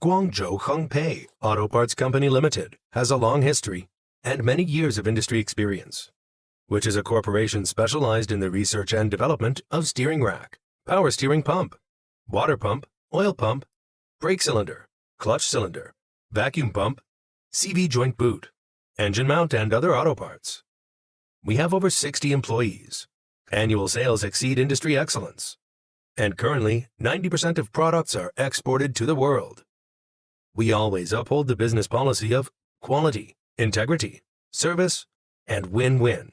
Guangzhou Hengpei Auto Parts Company Limited has a long history and many years of industry experience, which is a corporation specialized in the research and development of steering rack, power steering pump, water pump, oil pump, brake cylinder, clutch cylinder, vacuum pump, CV joint boot, engine mount, and other auto parts. We have over 60 employees. Annual sales exceed industry excellence. And currently, 90% of products are exported to the world. We always uphold the business policy of quality, integrity, service, and win-win,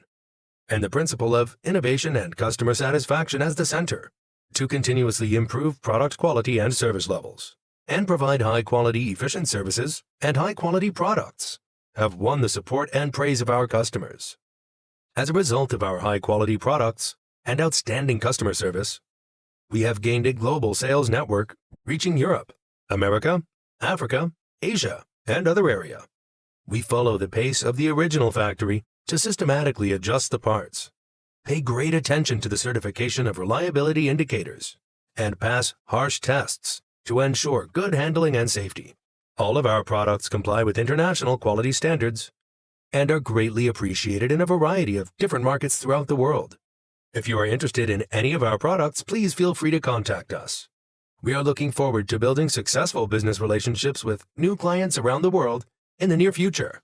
and the principle of innovation and customer satisfaction as the center, to continuously improve product quality and service levels, and provide high-quality, efficient services and high-quality products, have won the support and praise of our customers. As a result of our high-quality products and outstanding customer service, we have gained a global sales network reaching Europe, America, Africa, Asia, and other areas. We follow the pace of the original factory to systematically adjust the parts, pay great attention to the certification of reliability indicators, and pass harsh tests to ensure good handling and safety. All of our products comply with international quality standards and are greatly appreciated in a variety of different markets throughout the world. If you are interested in any of our products, please feel free to contact us. We are looking forward to building successful business relationships with new clients around the world in the near future.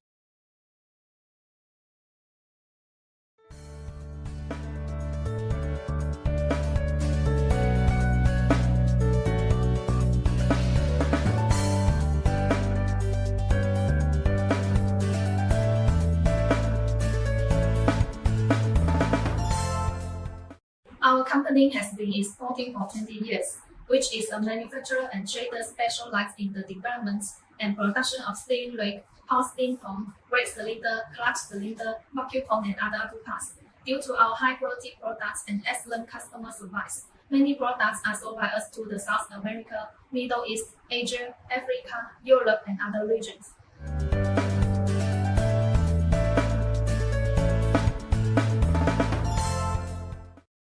Our company has been exporting for 20 years, which is a manufacturer and trader specialized in the development and production of steering rack, power steering pump, brake cylinder, clutch cylinder, vacuum pump, and other auto parts. Due to our high-quality products and excellent customer service, many products are sold by us to the South America, Middle East, Asia, Africa, Europe, and other regions.